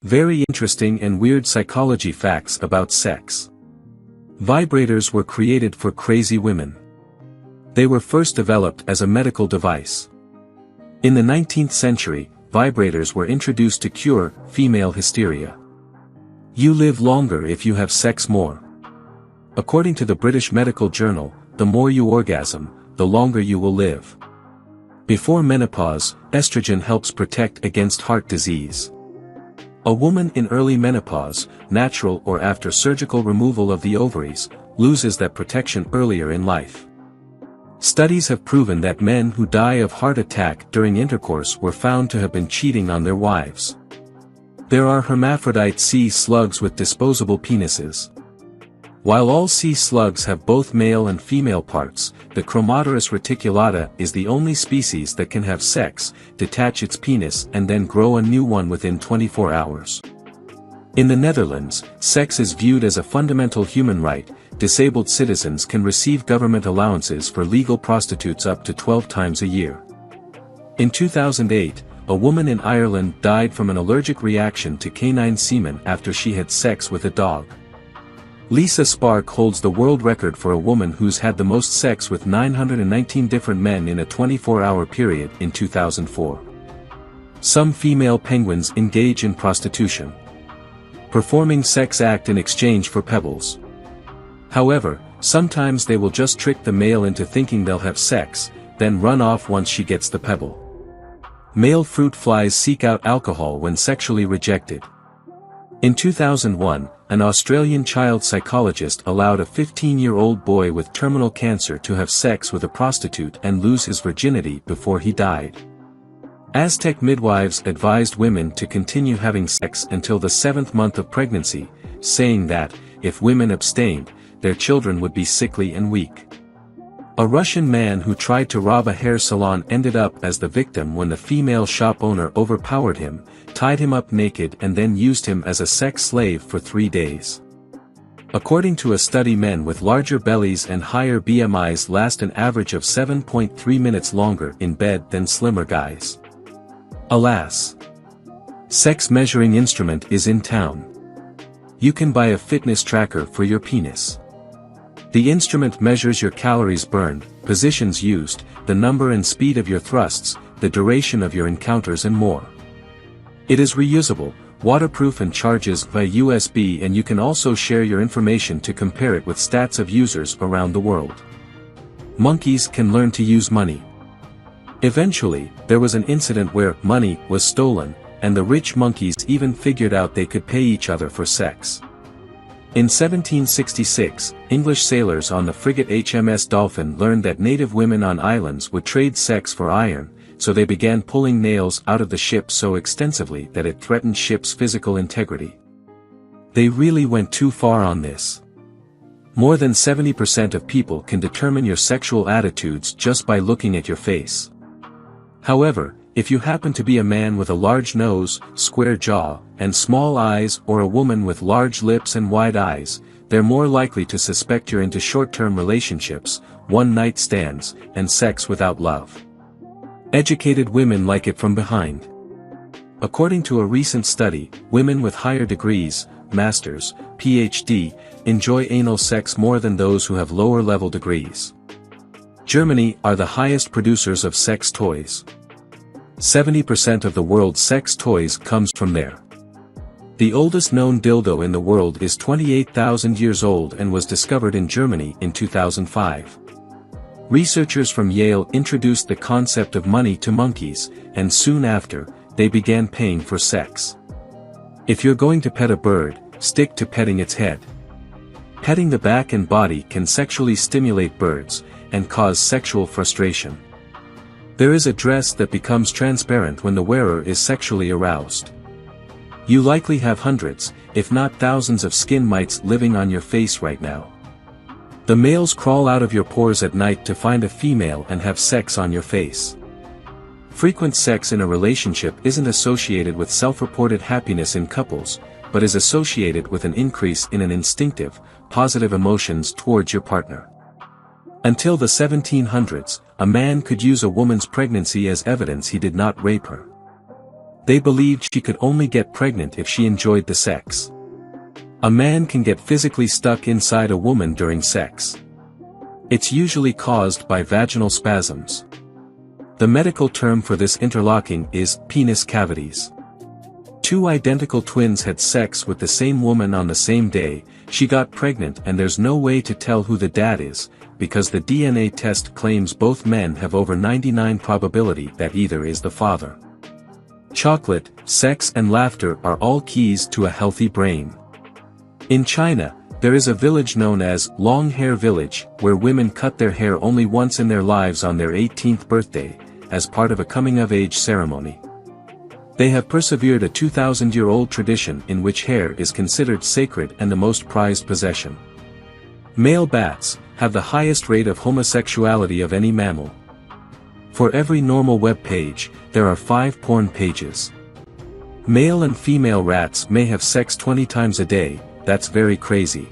Very interesting and weird psychology facts about sex. Vibrators were created for crazy women. They were first developed as a medical device. In the 19th century, vibrators were introduced to cure female hysteria. You live longer if you have sex more. According to the British Medical Journal, the more you orgasm, the longer you will live. Before menopause, estrogen helps protect against heart disease. A woman in early menopause, natural or after surgical removal of the ovaries, loses that protection earlier in life. Studies have proven that men who die of heart attack during intercourse were found to have been cheating on their wives. There are hermaphrodite sea slugs with disposable penises. While all sea slugs have both male and female parts, the Chromaterus reticulata is the only species that can have sex, detach its penis and then grow a new one within 24 hours. In the Netherlands, sex is viewed as a fundamental human right. Disabled citizens can receive government allowances for legal prostitutes up to 12 times a year. In 2008, a woman in Ireland died from an allergic reaction to canine semen after she had sex with a dog. Lisa Spark holds the world record for a woman who's had the most sex with 919 different men in a 24-hour period in 2004. Some female penguins engage in prostitution, performing sex act in exchange for pebbles. However, sometimes they will just trick the male into thinking they'll have sex, then run off once she gets the pebble. Male fruit flies seek out alcohol when sexually rejected. In 2001, an Australian child psychologist allowed a 15-year-old boy with terminal cancer to have sex with a prostitute and lose his virginity before he died. Aztec midwives advised women to continue having sex until the 7th month of pregnancy, saying that, if women abstained, their children would be sickly and weak. A Russian man who tried to rob a hair salon ended up as the victim when the female shop owner overpowered him, tied him up naked and then used him as a sex slave for 3 days. According to a study, men with larger bellies and higher BMIs last an average of 7.3 minutes longer in bed than slimmer guys. Alas! Sex measuring instrument is in town. You can buy a fitness tracker for your penis. The instrument measures your calories burned, positions used, the number and speed of your thrusts, the duration of your encounters and more. It is reusable, waterproof and charges via USB, and you can also share your information to compare it with stats of users around the world. Monkeys can learn to use money. Eventually, there was an incident where money was stolen, and the rich monkeys even figured out they could pay each other for sex. In 1766, English sailors on the frigate HMS Dolphin learned that native women on islands would trade sex for iron, so they began pulling nails out of the ship so extensively that it threatened ship's physical integrity. They really went too far on this. More than 70% of people can determine your sexual attitudes just by looking at your face. However, if you happen to be a man with a large nose, square jaw, and small eyes, or a woman with large lips and wide eyes, they're more likely to suspect you're into short-term relationships, one-night stands, and sex without love. Educated women like it from behind. According to a recent study, women with higher degrees, masters, PhD, enjoy anal sex more than those who have lower-level degrees. Germany are the highest producers of sex toys. 70% of the world's sex toys comes from there. The oldest known dildo in the world is 28,000 years old and was discovered in Germany in 2005. Researchers from Yale introduced the concept of money to monkeys, and soon after, they began paying for sex. If you're going to pet a bird, stick to petting its head. Petting the back and body can sexually stimulate birds, and cause sexual frustration. There is a dress that becomes transparent when the wearer is sexually aroused. You likely have hundreds, if not thousands of skin mites living on your face right now. The males crawl out of your pores at night to find a female and have sex on your face. Frequent sex in a relationship isn't associated with self-reported happiness in couples, but is associated with an increase in an instinctive, positive emotions towards your partner. Until the 1700s, a man could use a woman's pregnancy as evidence he did not rape her. They believed she could only get pregnant if she enjoyed the sex. A man can get physically stuck inside a woman during sex. It's usually caused by vaginal spasms. The medical term for this interlocking is penis cavities. Two identical twins had sex with the same woman on the same day, she got pregnant and there's no way to tell who the dad is, because the DNA test claims both men have over 99% probability that either is the father. Chocolate, sex and laughter are all keys to a healthy brain. In China, there is a village known as Long Hair Village, where women cut their hair only once in their lives on their 18th birthday, as part of a coming-of-age ceremony. They have persevered a 2,000-year-old tradition in which hair is considered sacred and the most prized possession. Male bats have the highest rate of homosexuality of any mammal. For every normal web page, there are 5 porn pages. Male and female rats may have sex 20 times a day, that's very crazy.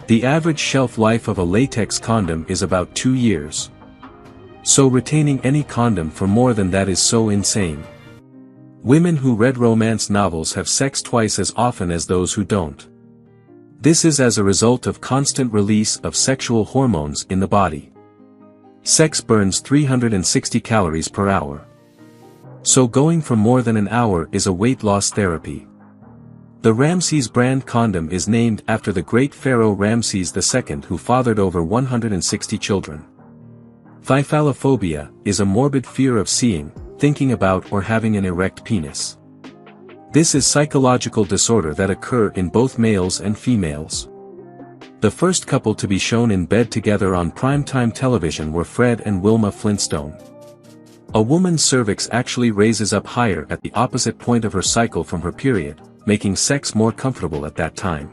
The average shelf life of a latex condom is about 2 years. So retaining any condom for more than that is so insane. Women who read romance novels have sex twice as often as those who don't. This is as a result of constant release of sexual hormones in the body. Sex burns 360 calories per hour. So going for more than an hour is a weight loss therapy. The Ramses brand condom is named after the great pharaoh Ramses II, who fathered over 160 children. Thyphalophobia is a morbid fear of seeing, thinking about or having an erect penis. This is psychological disorder that occur in both males and females. The first couple to be shown in bed together on primetime television were Fred and Wilma Flintstone. A woman's cervix actually raises up higher at the opposite point of her cycle from her period, making sex more comfortable at that time.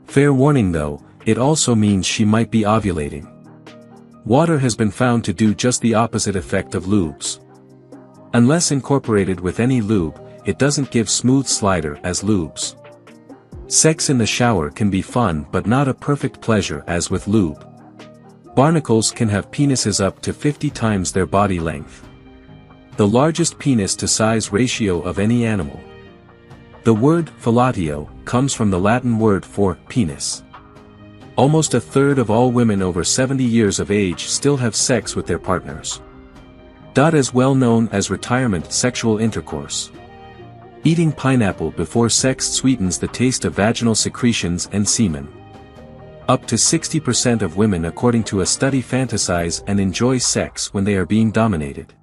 Fair warning though, it also means she might be ovulating. Water has been found to do just the opposite effect of lubes. Unless incorporated with any lube, it doesn't give smooth slider as lubes. Sex in the shower can be fun but not a perfect pleasure as with lube. Barnacles can have penises up to 50 times their body length. The largest penis to size ratio of any animal. The word fellatio comes from the Latin word for penis. Almost a third of all women over 70 years of age still have sex with their partners. As well known as retirement sexual intercourse. Eating pineapple before sex sweetens the taste of vaginal secretions and semen. Up to 60% of women according to a study fantasize and enjoy sex when they are being dominated.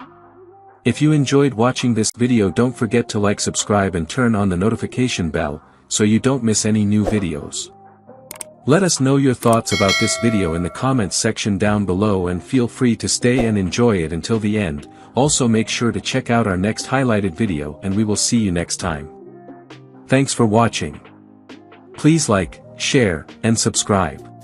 If you enjoyed watching this video, don't forget to like, subscribe and turn on the notification bell, so you don't miss any new videos. Let us know your thoughts about this video in the comments section down below and feel free to stay and enjoy it until the end. Also make sure to check out our next highlighted video and we will see you next time. Thanks for watching. Please like, share, and subscribe.